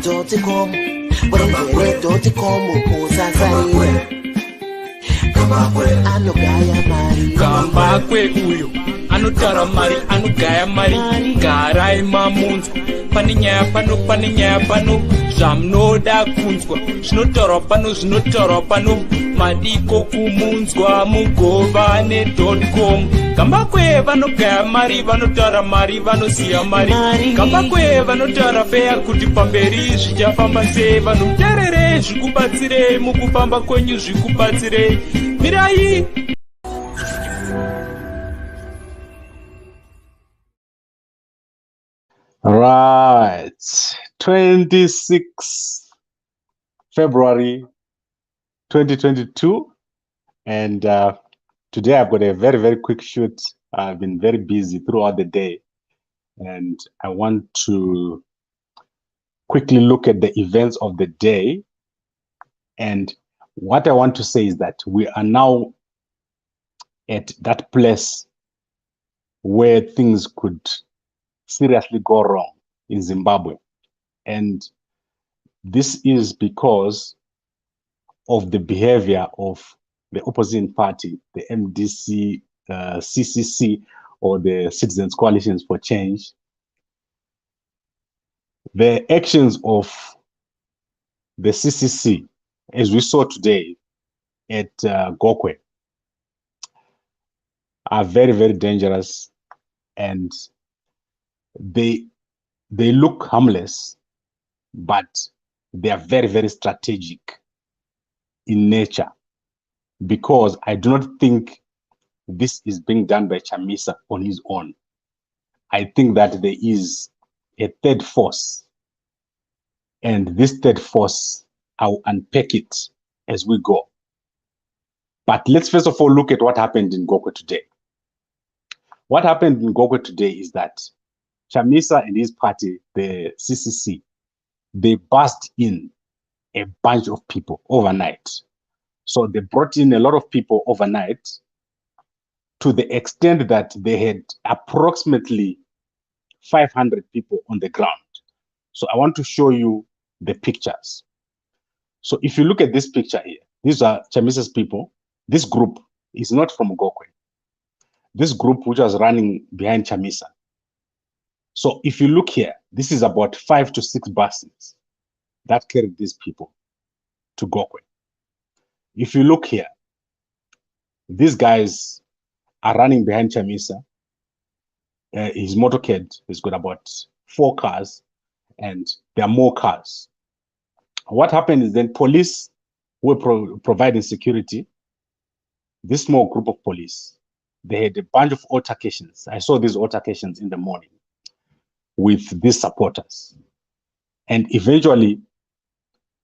Provoking.com. Provoking.com. Gokwe uyo anotara mari anogaya mari garai mamunzwa pane nyaya pano zvamunoda kunzwa zvinotaurwa pano madiko kumunzwa mugovane.com. Gokwe vanogaya mari vanotara mari vanoziya mari. Gokwe vanotara feya kuti pamberi zvichafamba sei. Vanhu terere zvikubatsirei mukufamba kwenyu zvikubatsirei. Mirai. Right, 26 February 2022, and today I've got a very quick shoot. I've been very busy throughout the day, and I want to quickly look at the events of the day. And what I want to say is that we are now at that place where things could seriously go wrong in Zimbabwe. And this is because of the behavior of the opposition party, the MDC, CCC, or the Citizens Coalitions for Change. The actions of the CCC, as we saw today at Gokwe, are very dangerous, and they look harmless, but they are very strategic in nature, because I do not think this is being done by Chamisa on his own. I think that there is a third force, and this third force, I'll unpack it as we go. But let's first of all look at what happened in Gokwe today. What happened in Gokwe today is that Chamisa and his party, the CCC, they buzzed in a bunch of people overnight. So they brought in a lot of people overnight, to the extent that they had approximately 500 people on the ground. So I want to show you the pictures. So if you look at this picture here, these are Chamisa's people. This group is not from Gokwe. This group which was running behind Chamisa. So if you look here, this is about 5 to 6 buses that carried these people to Gokwe. If you look here, these guys are running behind Chamisa. His motorcade has got about 4 cars, and there are more cars. What happened is then police were providing security. This small group of police, they had a bunch of altercations. I saw these altercations in the morning with these supporters. And eventually,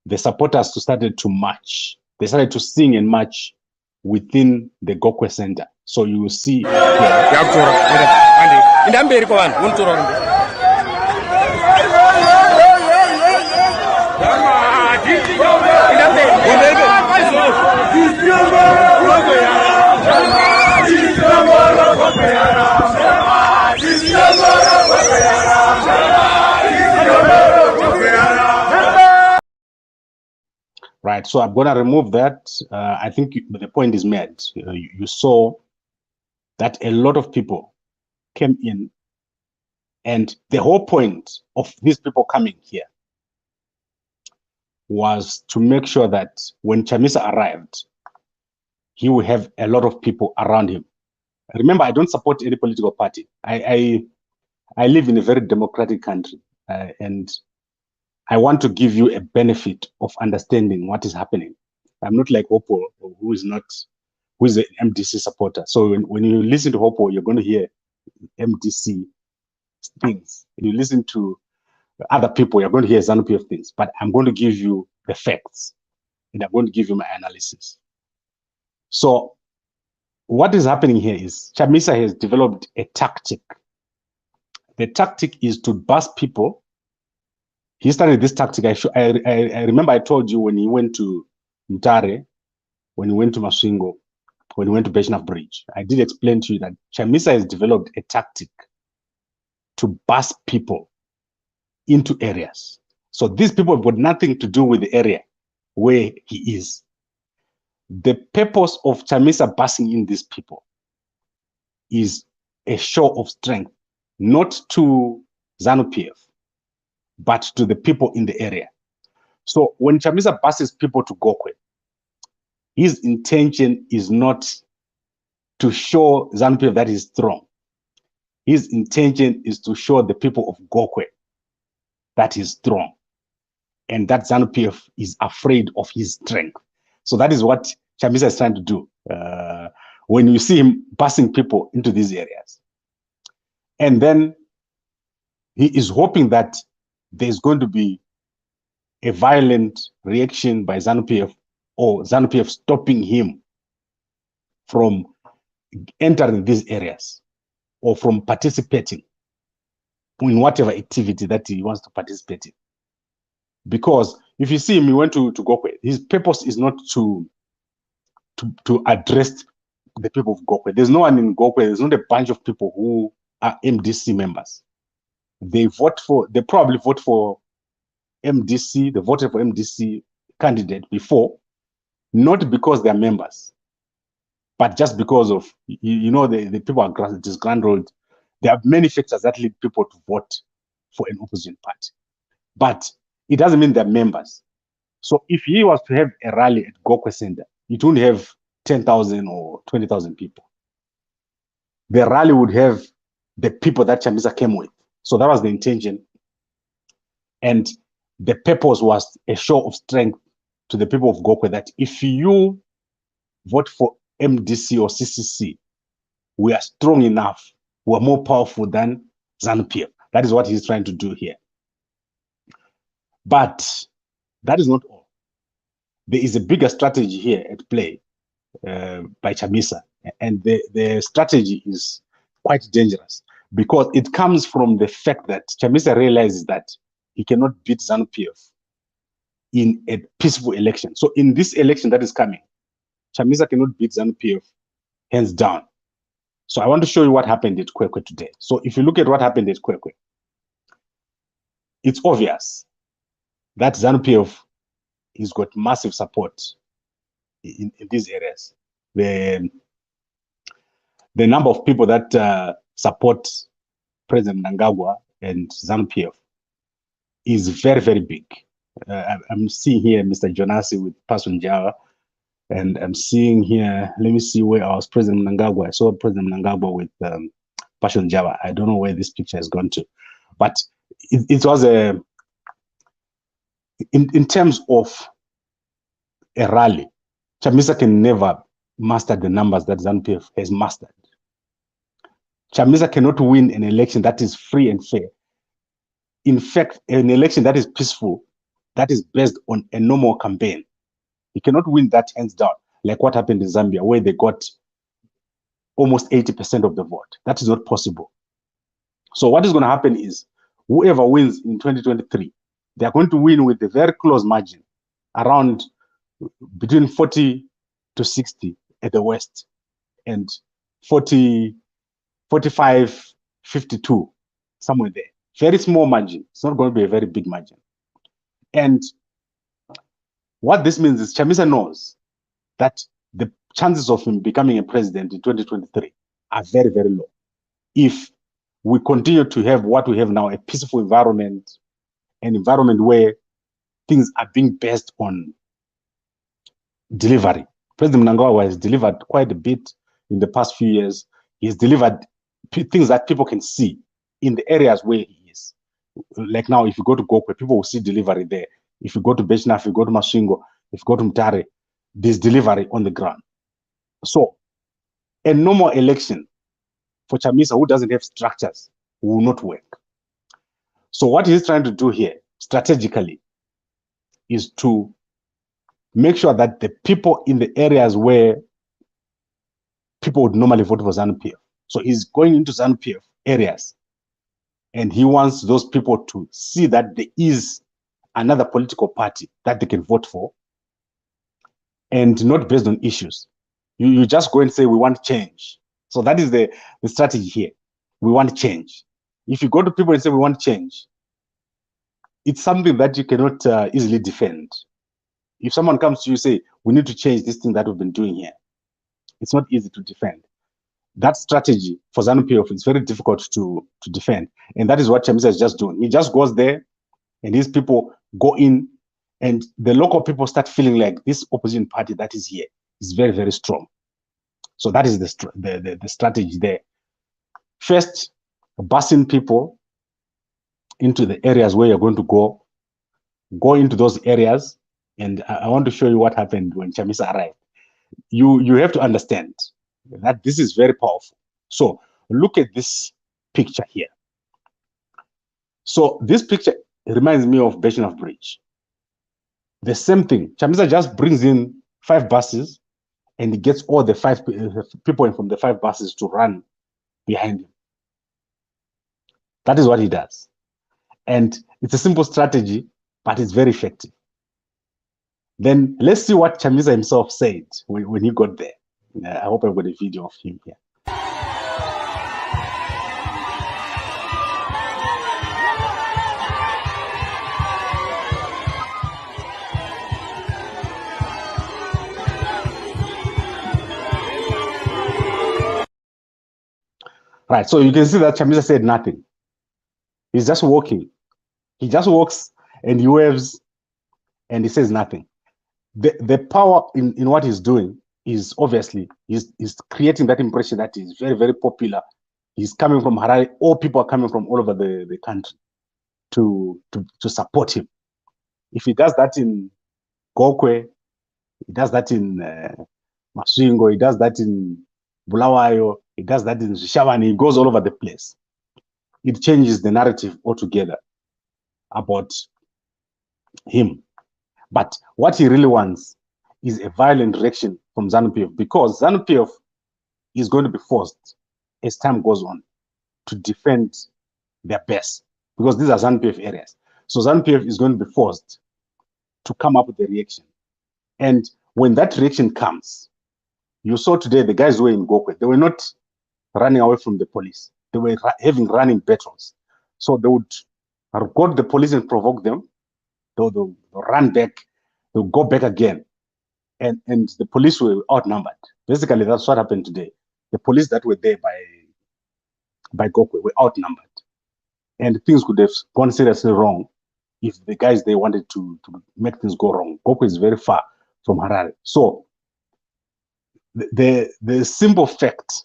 the supporters started to march. They started to sing and march within the Gokwe Center. So you will see right, so I'm going to remove that. I think the point is made. You saw that a lot of people came in, and the whole point of these people coming here was to make sure that when Chamisa arrived, he will have a lot of people around him. Remember, I don't support any political party. I live in a very democratic country, and I want to give you a benefit of understanding what is happening. I'm not like Hopo, who is an MDC supporter. So when you listen to Hopo, you're going to hear MDC things. When you listen to other people, you're going to hear ZANU-PF things. But I'm going to give you the facts, and I'm going to give you my analysis. So what is happening here is Chamisa has developed a tactic. The tactic is to bus people. He started this tactic. I remember I told you when he went to Mtare, when he went to Masvingo, when he went to Beshnaf Bridge. I did explain to you that Chamisa has developed a tactic to bus people into areas. So these people have got nothing to do with the area where he is. The purpose of Chamisa busing in these people is a show of strength, not to ZANU-PF, but to the people in the area. So when Chamisa buses people to Gokwe, his intention is not to show ZANU-PF that he's strong. His intention is to show the people of Gokwe that he's strong and that ZANU-PF is afraid of his strength. So that is what Chamisa is trying to do when you see him busing people into these areas. And then he is hoping that there's going to be a violent reaction by ZANU-PF or ZANU-PF stopping him from entering these areas or from participating in whatever activity that he wants to participate in. Because if you see him, he went to Gokwe. His purpose is not to address the people of Gokwe. There's no one in Gokwe. There's not a bunch of people who are MDC members. They probably vote for MDC. They voted for MDC candidate before, not because they're members, but just because of, the people are disgruntled. There are many factors that lead people to vote for an opposition party. But it doesn't mean they're members. So if he was to have a rally at Gokwe Center, it wouldn't have 10,000 or 20,000 people. The rally would have the people that Chamisa came with. So that was the intention. And the purpose was a show of strength to the people of Gokwe that if you vote for MDC or CCC, we are strong enough, we are more powerful than ZANU-PF. That is what he's trying to do here. But that is not all. There is a bigger strategy here at play by Chamisa. And the strategy is quite dangerous because it comes from the fact that Chamisa realizes that he cannot beat ZANU-PF in a peaceful election. So in this election that is coming, Chamisa cannot beat ZANU-PF hands down. So I want to show you what happened at Kwekwe today. So if you look at what happened at Kwekwe, it's obvious that ZANU-PF has got massive support in these areas. The number of people that support President Mnangagwa and ZANU-PF is very, very big. I'm seeing here Mr. Jonasi with Passion Java, and I'm seeing here, let me see where I was, President Mnangagwa. I saw President Mnangagwa with Passion Java. I don't know where this picture has gone to, but it was a, in terms of a rally, Chamisa can never master the numbers that ZANU-PF has mastered. Chamisa cannot win an election that is free and fair. In fact, an election that is peaceful, that is based on a normal campaign. He cannot win that hands down, like what happened in Zambia, where they got almost 80% of the vote. That is not possible. So what is going to happen is, whoever wins in 2023, they are going to win with a very close margin, around between 40 to 60 at the West, and 40, 45, 52, somewhere there. Very small margin. It's not going to be a very big margin. And what this means is Chamisa knows that the chances of him becoming a president in 2023 are very, very low. If we continue to have what we have now, a peaceful environment, an environment where things are being based on delivery. President Mnangagwa has delivered quite a bit in the past few years. He's delivered things that people can see in the areas where he is. Like now, if you go to Gokwe, people will see delivery there. If you go to Bechna, if you go to Masvingo, if you go to Mtare, there's delivery on the ground. So a normal election for Chamisa, who doesn't have structures, will not work. So what he's trying to do here, strategically, is to make sure that the people in the areas where people would normally vote for ZANU-PF, so he's going into ZANU-PF areas, and he wants those people to see that there is another political party that they can vote for, and not based on issues. You just go and say, we want change. So that is the strategy here. We want change. If you go to people and say, we want change, it's something that you cannot easily defend. If someone comes to you say, we need to change this thing that we've been doing here, it's not easy to defend. That strategy for ZANU-PF is very difficult to defend. And that is what Chamisa is just doing. He just goes there and these people go in and the local people start feeling like this opposition party that is here is very, very strong. So that is the strategy there. First, busing people into the areas where you're going to go into those areas. And I want to show you what happened when Chamisa arrived. You have to understand that this is very powerful. So look at this picture here. So this picture reminds me of Beshinov Bridge. The same thing. Chamisa just brings in 5 buses and he gets all the 5 people from the 5 buses to run behind him. That is what he does. And it's a simple strategy, but it's very effective. Then let's see what Chamisa himself said when he got there. I hope I've got a video of him here. Right, so you can see that Chamisa said nothing. He's just walking. He just walks and he waves and he says nothing. The power in what he's doing is obviously he's creating that impression that he's very, very popular. He's coming from Harare. All people are coming from all over the country to support him. If he does that in Gokwe, he does that in Masvingo, he does that in Bulawayo, he does that in Shavani, he goes all over the place. It changes the narrative altogether about him. But what he really wants is a violent reaction from ZANU-PF, because ZANU-PF is going to be forced, as time goes on, to defend their base, because these are ZANU-PF areas. So ZANU-PF is going to be forced to come up with a reaction. And when that reaction comes, you saw today the guys who were in Gokwe, they were not running away from the police. They were having running battles. So they would go to the police and provoke them. They'll run back, they'll go back again. And the police were outnumbered. Basically, that's what happened today. The police that were there by Gokwe were outnumbered. And things could have gone seriously wrong if the guys they wanted to make things go wrong. Gokwe is very far from Harare. So the simple fact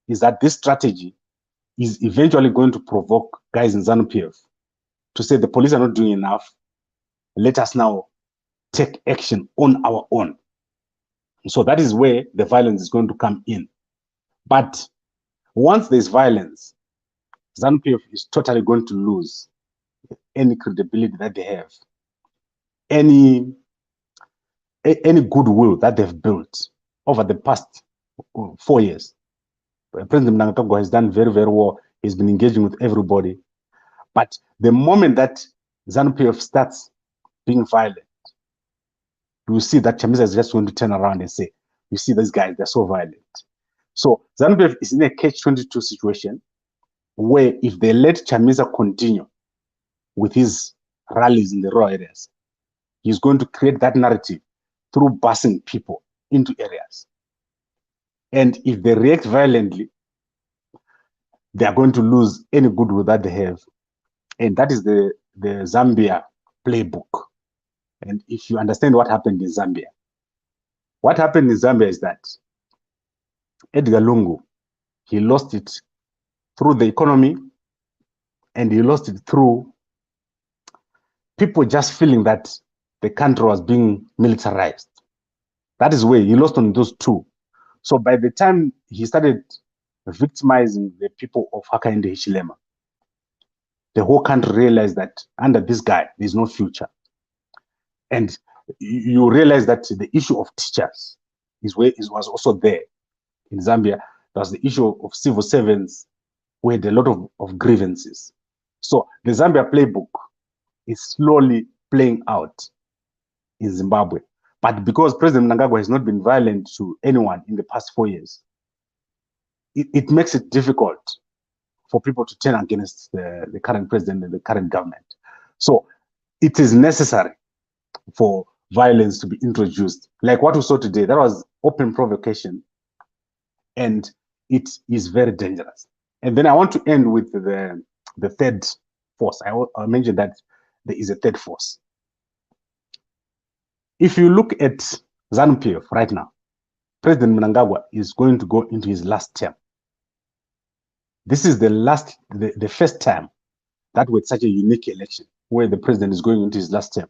is that this strategy is eventually going to provoke guys in ZANU-PF to say the police are not doing enough. Let us now take action on our own. So that is where the violence is going to come in. But once there's violence, ZANU-PF is totally going to lose any credibility that they have, any goodwill that they've built over the past 4 years. President Mnangagwa has done very, very well. He's been engaging with everybody. But the moment that ZANU-PF starts being violent, you see that Chamisa is just going to turn around and say, you see these guys, they're so violent. So ZANU-PF is in a catch-22 situation where if they let Chamisa continue with his rallies in the rural areas, he's going to create that narrative through busing people into areas. And if they react violently, they are going to lose any goodwill that they have. And that is the Zambia playbook. And if you understand what happened in Zambia, what happened in Zambia is that Edgar Lungu, he lost it through the economy, and he lost it through people just feeling that the country was being militarized. That is where he lost on those two. So by the time he started victimizing the people of Hakainde Hichilema, the whole country realized that under this guy, there's no future. And you realize that the issue of teachers was also there in Zambia. There was the issue of civil servants who had a lot of grievances. So the Zambia playbook is slowly playing out in Zimbabwe. But because President Mnangagwa has not been violent to anyone in the past 4 years, it makes it difficult for people to turn against the current president and the current government. So it is necessary for violence to be introduced. Like what we saw today, that was open provocation, and it is very dangerous. And then I want to end with the third force. I mentioned that there is a third force. If you look at ZANU-PF right now, President Mnangagwa is going to go into his last term. This is the first time that with such a unique election where the president is going into his last term.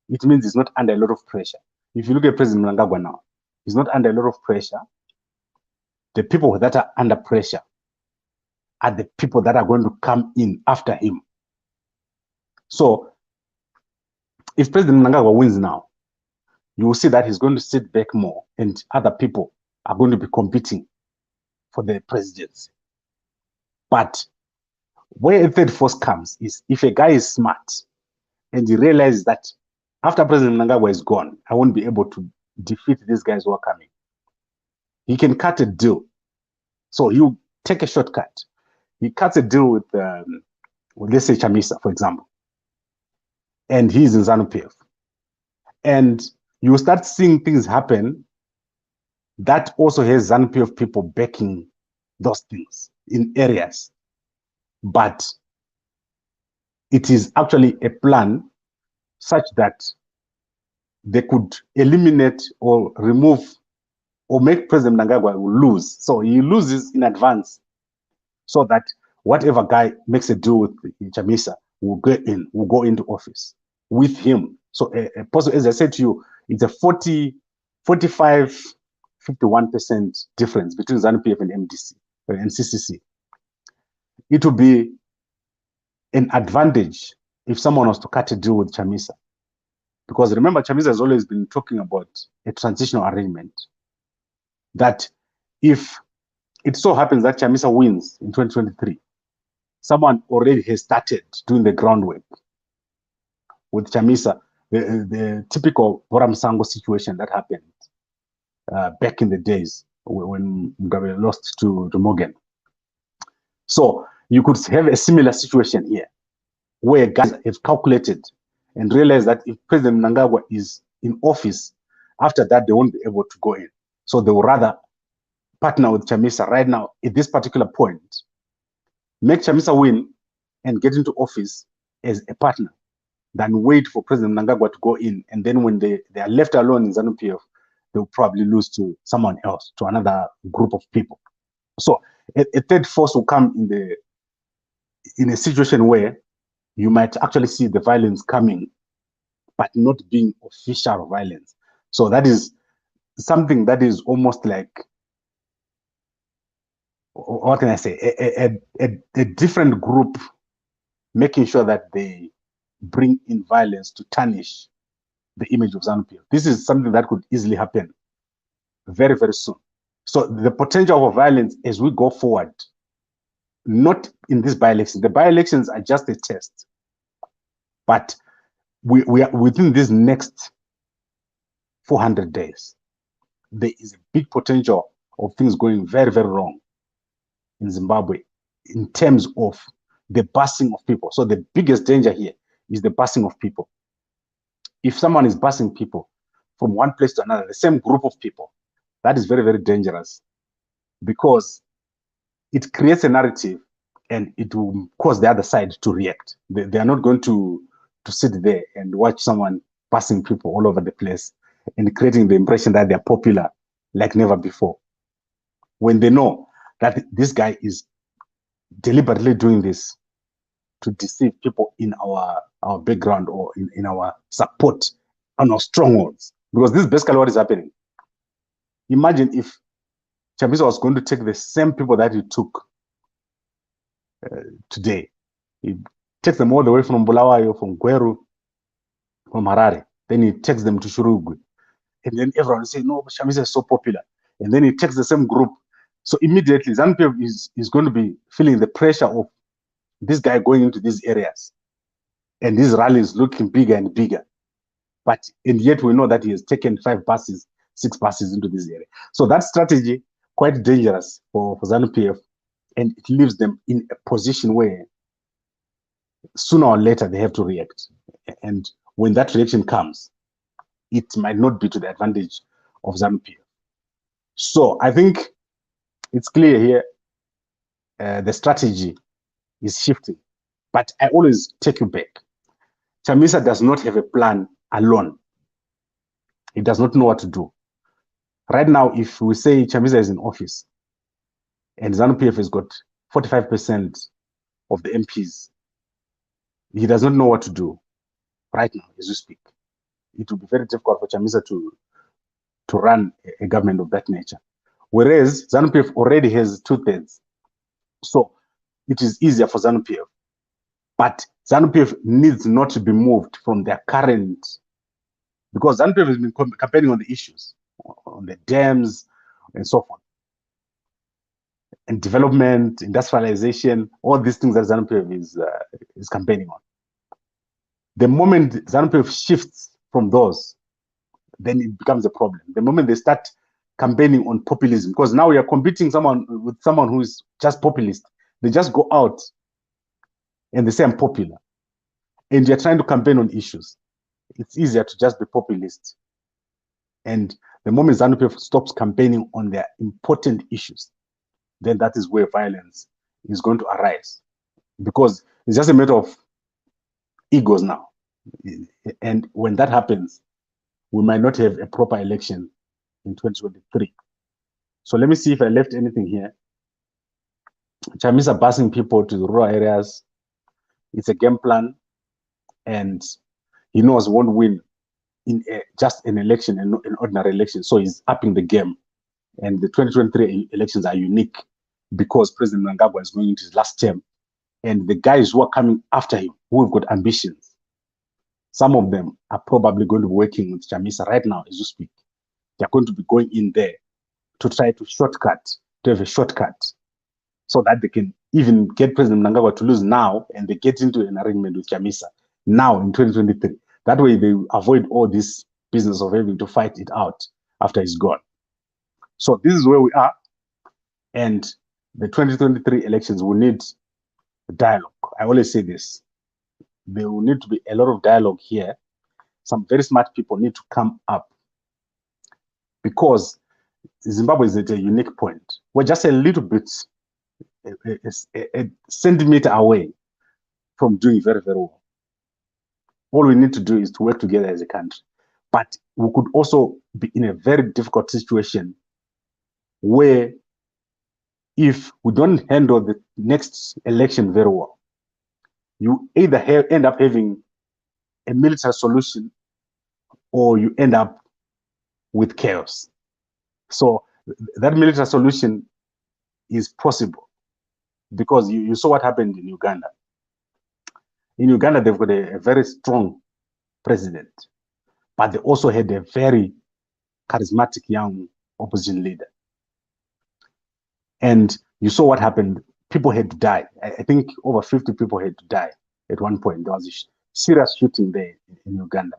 It means he's not under a lot of pressure. If you look at President Mnangagwa now, he's not under a lot of pressure. The people that are under pressure are the people that are going to come in after him. So if President Mnangagwa wins now, you will see that he's going to sit back more and other people are going to be competing for the presidency. But where a third force comes is if a guy is smart and he realizes that after President Mnangagwa is gone, I won't be able to defeat these guys who are coming. He can cut a deal. So you take a shortcut. He cuts a deal with let's say Chamisa, for example. And he's in ZANU-PF. And you start seeing things happen that also has ZANU-PF people backing those things in areas. But it is actually a plan such that they could eliminate or remove or make President Mnangagwa lose. So he loses in advance so that whatever guy makes a deal with Chamisa will go into office with him. So as I said to you, it's a 45, 51% difference between ZANU-PF and MDC and CCC. It would be an advantage if someone was to cut a deal with Chamisa. Because remember, Chamisa has always been talking about a transitional arrangement. That if it so happens that Chamisa wins in 2023, someone already has started doing the groundwork with Chamisa, the typical Boramsango situation that happened back in the days when Mugabe lost to Morgan. So you could have a similar situation here, where guys have calculated and realized that if President Mnangagwa is in office, after that they won't be able to go in. So they will rather partner with Chamisa right now at this particular point, make Chamisa win and get into office as a partner, than wait for President Mnangagwa to go in. And then when they are left alone in ZANU-PF, they'll probably lose to someone else, to another group of people. So a third force will come in a situation where you might actually see the violence coming, but not being official violence. So that is something that is almost like, what can I say, a different group making sure that they bring in violence to tarnish the image of ZANU-PF. This is something that could easily happen very, very soon. So the potential of violence as we go forward, not in this by-election. The by-elections are just a test. But we are within these next 400 days, there is a big potential of things going very, very wrong in Zimbabwe in terms of the busing of people. So the biggest danger here is the busing of people. If someone is busing people from one place to another, the same group of people, that is very, very dangerous, because it creates a narrative and it will cause the other side to react. They are not going to sit there and watch someone passing people all over the place and creating the impression that they're popular like never before, when they know that this guy is deliberately doing this to deceive people in our background or in our support on our strongholds. Because this is basically what is happening. Imagine if Chamisa was going to take the same people that he took today. He takes them all the way from Bulawayo, from Gweru, from Harare. Then he takes them to Shurugwi. And then everyone will say, no, Chamisa is so popular. And then he takes the same group. So immediately, ZANU-PF is going to be feeling the pressure of this guy going into these areas. And these rallies looking bigger and bigger. And yet we know that he has taken 5 buses, 6 buses into this area. So that strategy, quite dangerous for ZANU-PF. And it leaves them in a position where sooner or later they have to react. And when that reaction comes, it might not be to the advantage of ZANU-PF. So I think it's clear here the strategy is shifting. But I always take you back. Chamisa does not have a plan alone. He does not know what to do. Right now, if we say Chamisa is in office and ZANU-PF has got 45% of the MPs, he does not know what to do right now as we speak. It will be very difficult for Chamisa to run a government of that nature. Whereas ZANU-PF already has 2/3. So it is easier for ZANU-PF. But ZANU-PF needs not to be moved from their current, because ZANU-PF has been campaigning on the issues, on the dams and so forth, and development, industrialization, all these things that ZANU-PF is campaigning on. The moment ZANU-PF shifts from those, then it becomes a problem. The moment they start campaigning on populism, because now we are competing with someone who is just populist. They just go out and they say, I'm popular. And you're trying to campaign on issues. It's easier to just be populist. And the moment ZANU-PF stops campaigning on their important issues, then that is where violence is going to arise. Because it's just a matter of egos now. And when that happens, we might not have a proper election in 2023. So let me see if I left anything here. Chamisa busing people to the rural areas. It's a game plan. And he knows won't win in just an election, an ordinary election. So he's upping the game. And the 2023 elections are unique because President Mnangagwa is going into his last term. And the guys who are coming after him, who have got ambitions, some of them are probably going to be working with Chamisa right now as we speak. They're going to be going in there to try to have a shortcut, so that they can even get President Mnangagwa to lose now, and they get into an arrangement with Chamisa now in 2023. That way they avoid all this business of having to fight it out after he's gone. So this is where we are. And the 2023 elections will need dialogue. I always say this. There will need to be a lot of dialogue here. Some very smart people need to come up, because Zimbabwe is at a unique point. We're just a little bit, a centimeter away from doing very, very well. All we need to do is to work together as a country. But we could also be in a very difficult situation where, if we don't handle the next election very well, you either end up having a military solution, or you end up with chaos. So that military solution is possible, because you saw what happened in Uganda. In Uganda, they've got a very strong president, but they also had a very charismatic young opposition leader. And you saw what happened. People had to die. I think over 50 people had to die at one point. There was a serious shooting there in Uganda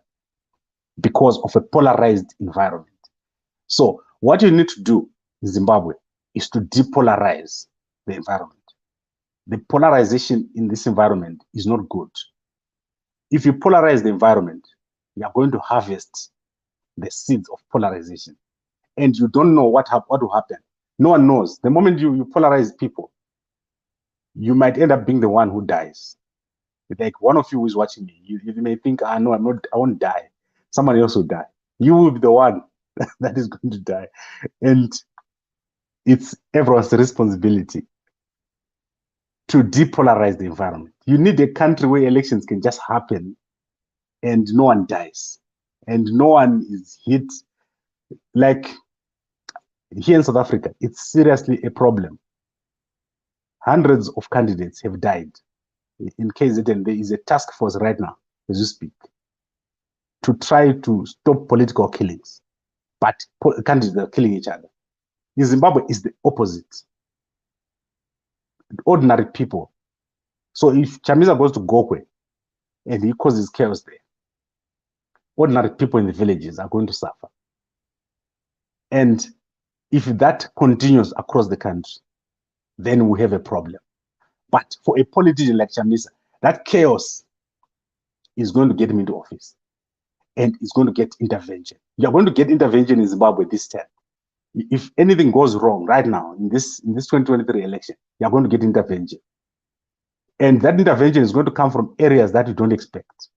because of a polarized environment. So what you need to do in Zimbabwe is to depolarize the environment. The polarization in this environment is not good. If you polarize the environment, you are going to harvest the seeds of polarization. And you don't know what will happen. No one knows. The moment you polarize people, you might end up being the one who dies. Like one of you who is watching me, you may think, no, I won't die. Somebody else will die. You will be the one that is going to die. And it's everyone's responsibility to depolarize the environment. You need a country where elections can just happen and no one dies and no one is hit. Like here in South Africa, it's seriously a problem. Hundreds of candidates have died. In KZN, there is a task force right now, as we speak, to try to stop political killings. But candidates are killing each other. In Zimbabwe, it's the opposite. Ordinary people. So if Chamisa goes to Gokwe and he causes chaos there, ordinary people in the villages are going to suffer. And if that continues across the country, then we have a problem. But for a politician like Chamisa, that chaos is going to get him into office, and is going to get intervention. You're going to get intervention in Zimbabwe this time. If anything goes wrong right now in this 2023 election, you're going to get intervention. And that intervention is going to come from areas that you don't expect.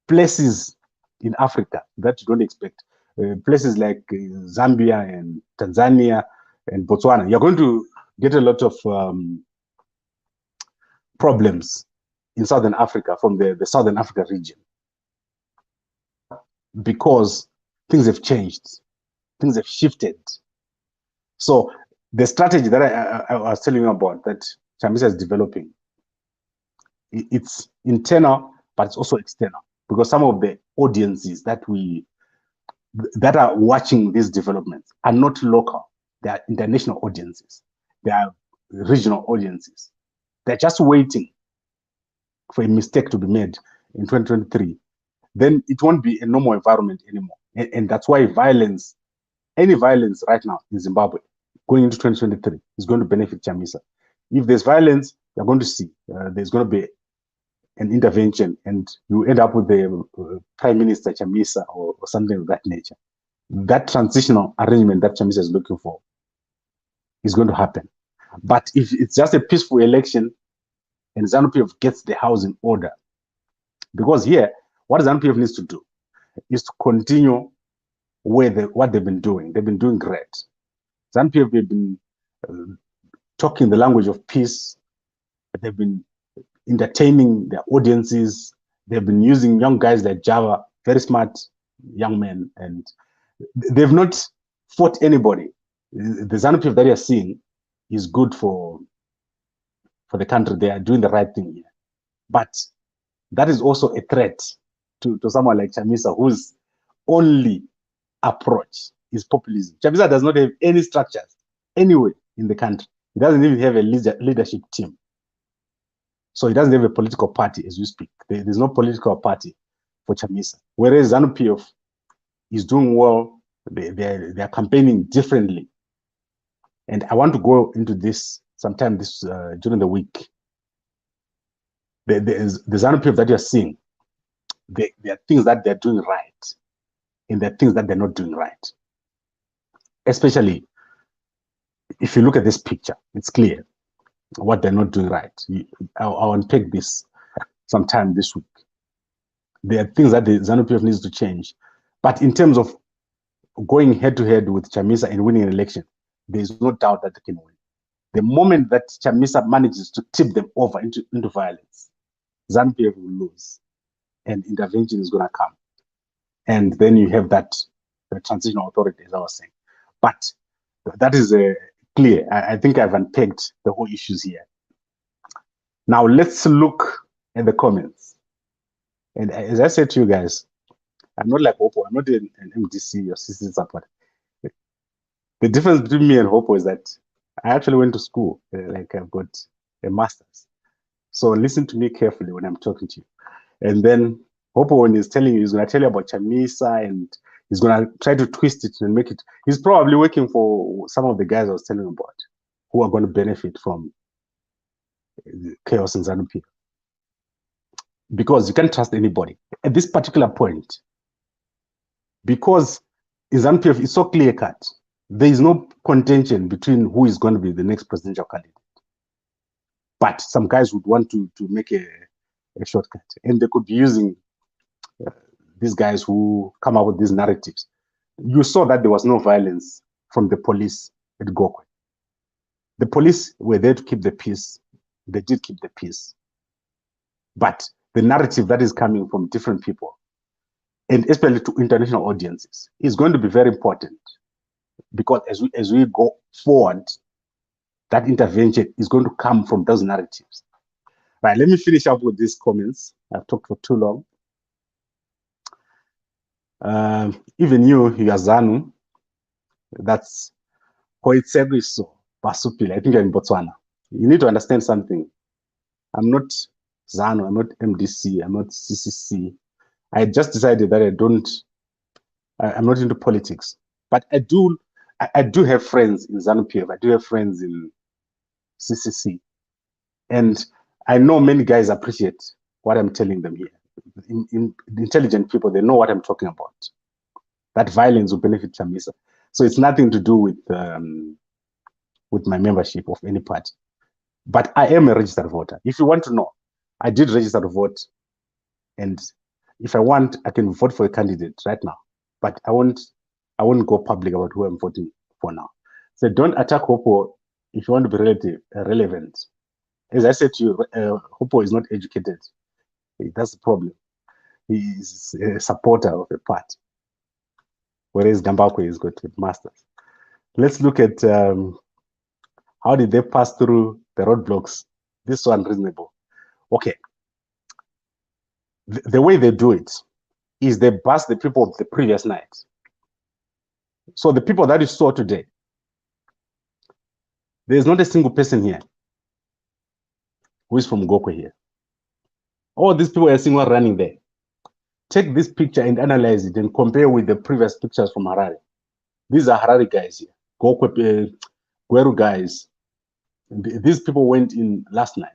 Places in Africa that you don't expect. Places like Zambia and Tanzania and Botswana. You're going to get a lot of problems in Southern Africa from the Southern Africa region, because things have changed, things have shifted. So the strategy that I was telling you about, that Chamisa is developing, it's internal, but it's also external, because some of the audiences that are watching these developments are not local. They are international audiences. They are regional audiences. They're just waiting for a mistake to be made in 2023. Then it won't be a normal environment anymore. And that's why any violence right now in Zimbabwe going into 2023 is going to benefit Chamisa. If there's violence, you're going to see there's going to be an intervention, and you end up with the Prime Minister Chamisa or something of that nature. That transitional arrangement that Chamisa is looking for is going to happen. But if it's just a peaceful election and ZANU-PF gets the house in order, because here, what ZANU-PF needs to do is to continue what they've been doing. They've been doing great. ZANU-PF have been talking the language of peace. They've been entertaining their audiences. They've been using young guys like Java, very smart young men, and they've not fought anybody. The ZANU-PF that you're seeing is good for the country. They are doing the right thing here. But that is also a threat to someone like Chamisa, whose only approach is populism. Chamisa does not have any structures anywhere in the country. He doesn't even have a leadership team. So he doesn't have a political party as we speak. There's no political party for Chamisa. Whereas ZANU-PF is doing well. They are campaigning differently. And I want to go into this sometime during the week. The ZANU-PF that you're seeing, there are things that they're doing right, and there are things that they're not doing right. Especially if you look at this picture, it's clear what they're not doing right. I'll unpack this sometime this week. There are things that the ZANU-PF needs to change. But in terms of going head-to-head with Chamisa and winning an election, there is no doubt that they can win. The moment that Chamisa manages to tip them over into violence, ZANU-PF will lose, and intervention is going to come. And then you have the transitional authority, as I was saying. But that is clear. I think I've unpacked the whole issues here. Now let's look at the comments. And as I said to you guys, I'm not like Hopo. I'm not an MDC or CC support. The difference between me and Hopo is that I actually went to school. Like I've got a master's. So listen to me carefully when I'm talking to you. And then Hopo, when he's telling you, he's going to tell you about Chamisa, and he's going to try to twist it and make it. He's probably working for some of the guys I was telling you about, who are going to benefit from chaos in ZANU-PF. Because you can't trust anybody at this particular point. Because in ZANU-PF, it's so clear-cut. There is no contention between who is going to be the next presidential candidate. But some guys would want to make a shortcut, and they could be using these guys who come up with these narratives. You saw that there was no violence from the police at Gokwe. The police were there to keep the peace. They did keep the peace. But the narrative that is coming from different people, and especially to international audiences, is going to be very important, because as we go forward, that intervention is going to come from those narratives. Right, let me finish up with these comments. I've talked for too long. Even you are ZANU. That's Hoitsegiso Basupile. I think you're in Botswana. You need to understand something. I'm not ZANU, I'm not MDC, I'm not CCC. I just decided that I'm not into politics. But I do have friends in ZANU-PF. I do have friends in CCC. And I know many guys appreciate what I'm telling them here. intelligent people, they know what I'm talking about. That violence will benefit Chamisa. So it's nothing to do with my membership of any party. But I am a registered voter. If you want to know, I did register to vote, and if I want, I can vote for a candidate right now. But I won't go public about who I'm voting for now. So don't attack Hopo if you want to be relevant. As I said to you, Hopo is not educated. That's the problem. He is a supporter of a party, whereas Gambakwe is got masters. Let's look at how did they pass through the roadblocks. This one reasonable. Okay. The way they do it is they bust the people of the previous night. So the people that you saw today, there's not a single person here who is from Gokwe here. All these people are single running there. Take this picture and analyze it and compare with the previous pictures from Harare. These are Harare guys here. Gokwe, Gweru guys. These people went in last night.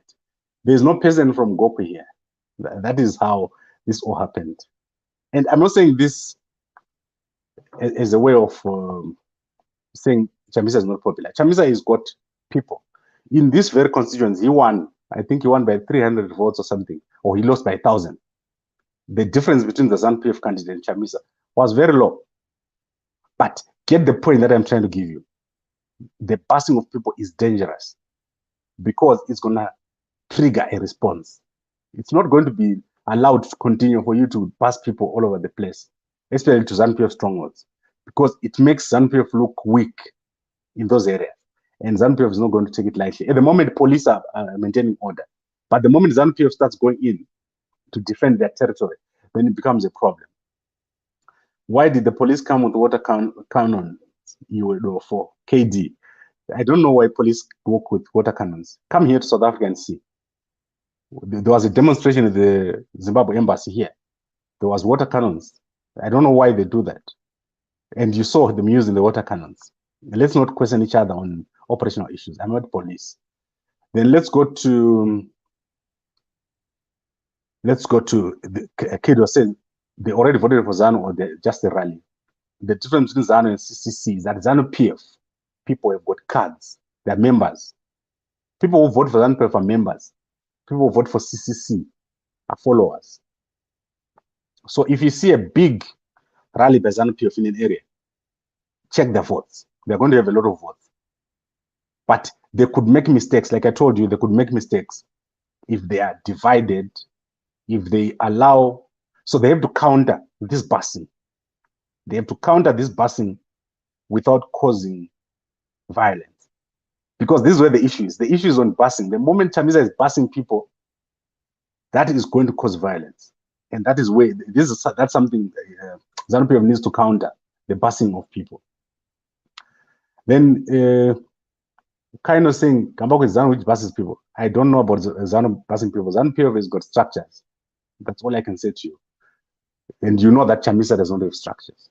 There's no person from Gokwe here. That is how this all happened. And I'm not saying this as a way of saying Chamisa is not popular. Chamisa has got people. In this very constituency, he won. I think he won by 300 votes or something, or he lost by 1,000. The difference between the ZANU-PF candidate and Chamisa was very low. But get the point that I'm trying to give you. The passing of people is dangerous because it's going to trigger a response. It's not going to be allowed to continue for you to pass people all over the place, especially to ZANU-PF strongholds, because it makes ZANU-PF look weak in those areas. And ZANU-PF is not going to take it lightly. At the moment, police are maintaining order. But the moment ZANU-PF starts going in to defend their territory, then it becomes a problem. Why did the police come with water cannon for KD? I don't know why police work with water cannons. Come here to South Africa and see. There was a demonstration at the Zimbabwe embassy here. There was water cannons. I don't know why they do that. And you saw them using the water cannons. Let's not question each other on operational issues. I'm not police. Then let's go to the kid was saying they already voted for ZANU or they're just a rally. The difference between ZANU and CCC is that ZANU-PF people have got cards. They're members. People who vote for ZANU-PF are members. People who vote for CCC are followers. So if you see a big rally by ZANU-PF in an area, check their votes. They're going to have a lot of votes. But they could make mistakes. Like I told you, they could make mistakes if they are divided, if they allow. So they have to counter this busing. They have to counter this busing without causing violence. Because this is where the issue is. The issue is on busing. The moment Chamisa is busing people, that is going to cause violence. And that is where that's something ZANU-PF needs to counter, the busing of people. Then kind of saying, Gambakwe is ZANU which buses people. I don't know about ZANU busing people. ZANU-PF has got structures. That's all I can say to you. And you know that Chamisa does not have structures.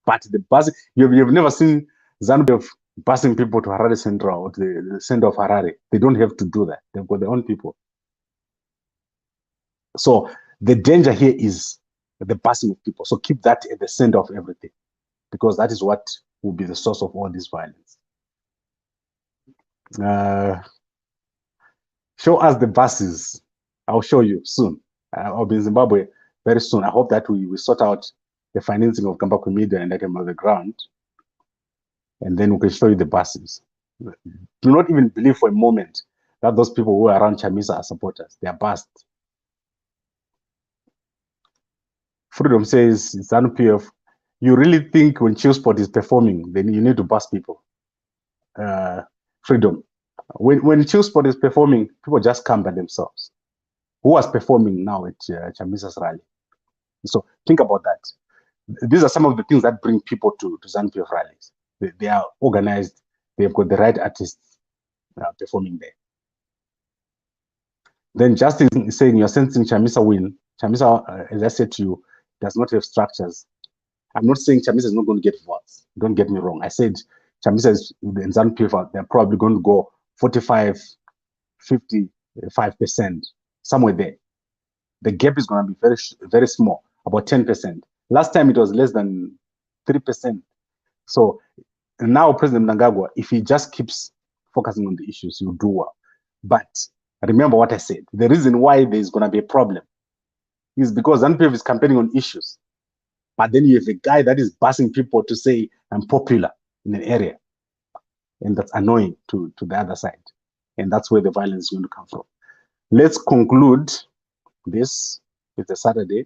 But the busing, you've never seen ZANU-PF busing people to Harare Central or to the center of Harare. They don't have to do that. They've got their own people. So the danger here is the busing of people. So keep that at the center of everything, because that is what will be the source of all this violence. Show us the buses. I'll show you soon. I'll be in Zimbabwe very soon. I hope that we sort out the financing of Gambakwe Media and I can on the ground. And then we can show you the buses. Do not even believe for a moment that those people who are around Chamisa are supporters. They are bused. Freedom says, ZANU-PF, you really think when Chillspot is performing, then you need to bust people? Freedom. When Chillspot is performing, people just come by themselves. Who was performing now at Chamisa's rally? So think about that. These are some of the things that bring people to ZANU-PF rallies. They are organized. They've got the right artists performing there. Then Justin is saying you're sensing Chamisa win. Chamisa, as I said to you, does not have structures. I'm not saying Chamisa is not going to get votes. Don't get me wrong. I said Chamisa is in ZANU-PF, they're probably going to go 45, 55%, somewhere there. the gap is going to be very, very small, about 10%. Last time it was less than 3%. So now President Mnangagwa, if he just keeps focusing on the issues, he'll do well. But remember what I said. The reason why there's going to be a problem is because ZANU-PF is campaigning on issues. But then you have a guy that is busing people to say, I'm popular in an area. And that's annoying to the other side. And that's where the violence is going to come from. Let's conclude this with a Saturday.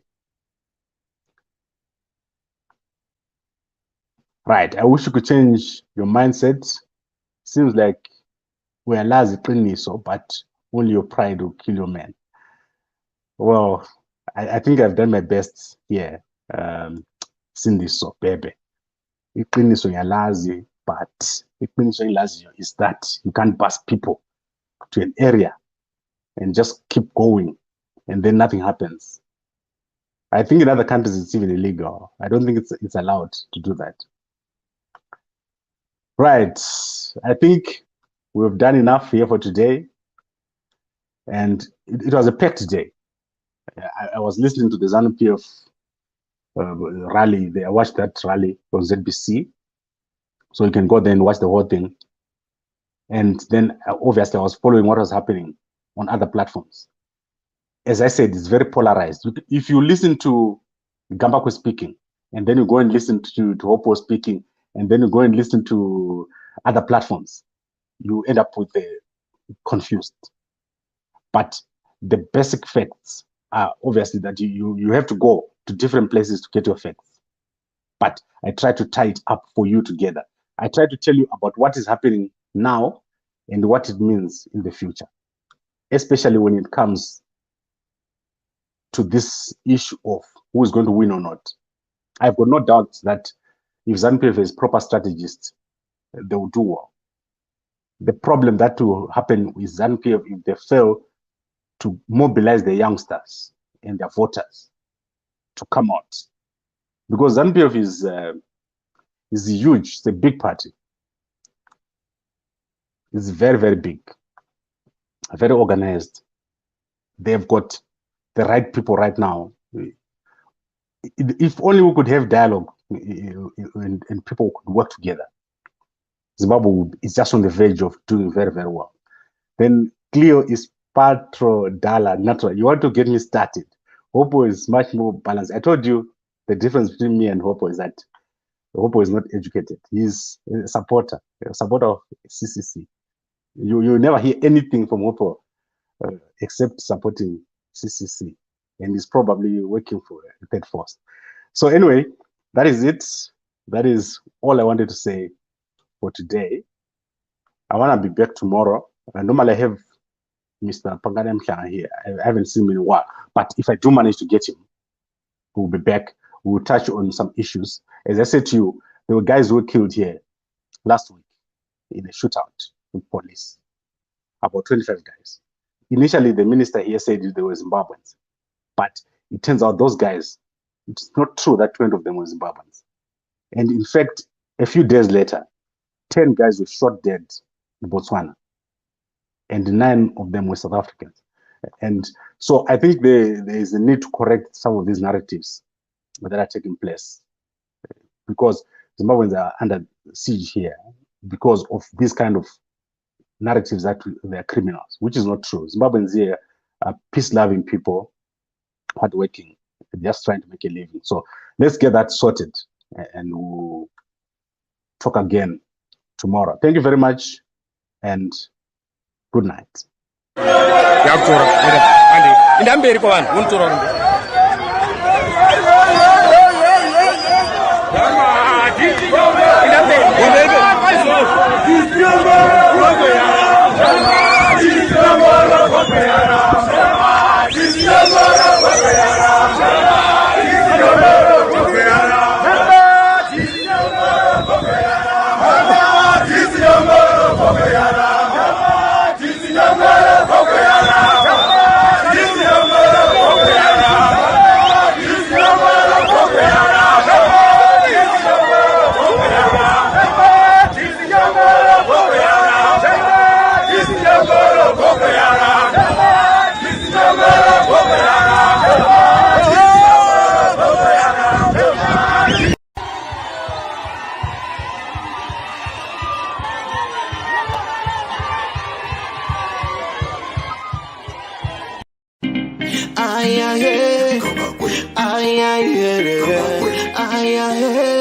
Right. I wish you could change your mindset. Seems like we're lazy, so, but only your pride will kill your man. Well, I think I've done my best here. Cindy, so baby. So you're lazy, but so lazy is that you can't bus people to an area and just keep going, and then nothing happens. I think in other countries it's even illegal. I don't think it's allowed to do that. Right. I think we've done enough here for today. And it was a packed day. I was listening to the ZANU-PF rally. I watched that rally on ZBC. So you can go there and watch the whole thing. And then obviously I was following what was happening on other platforms. As I said, it's very polarized. If you listen to Gambakwe speaking, and then you go and listen to Hopo speaking, and then you go and listen to other platforms, you end up with confused. But the basic facts are obviously that you have to go to different places to get your facts. But I try to tie it up for you together. I try to tell you about what is happening now and what it means in the future, especially when it comes to this issue of who is going to win or not. I've got no doubt that if ZANU-PF is proper strategists, they will do well. The problem that will happen with ZANU-PF if they fail to mobilize the youngsters and their voters to come out. Because ZANU-PF is huge, it's a big party. It's very, very big, very organized. They've got the right people right now. If only we could have dialogue and people could work together, Zimbabwe is just on the verge of doing very, very well. Then Cleo is Patro, Dala, Natural. You want to get me started. Hopo is much more balanced. I told you the difference between me and Hopo is that Hopo is not educated. He's a supporter of CCC. You never hear anything from Hopo except supporting CCC. And he's probably working for a third force. So anyway, that is it. That is all I wanted to say for today. I want to be back tomorrow. Normally I have Mr. Pangane Mhlanga here. I haven't seen him in a while. But if I do manage to get him, we'll be back. We'll touch on some issues. As I said to you, there were guys who were killed here last week in a shootout with police. About 25 guys. Initially, the minister here said they were Zimbabweans. But it turns out those guys, it's not true that 20 of them were Zimbabweans. And in fact, a few days later, 10 guys were shot dead in Botswana. And 9 of them were South Africans. And so I think there is a need to correct some of these narratives that are taking place. Because Zimbabweans are under siege here because of these kind of narratives that they are criminals, which is not true. Zimbabweans here are peace-loving people, hardworking, just trying to make a living. So let's get that sorted and we'll talk again tomorrow. Thank you very much and good night. Gokwe. ay, ay, ay, ay, ay, ay, ay, ay,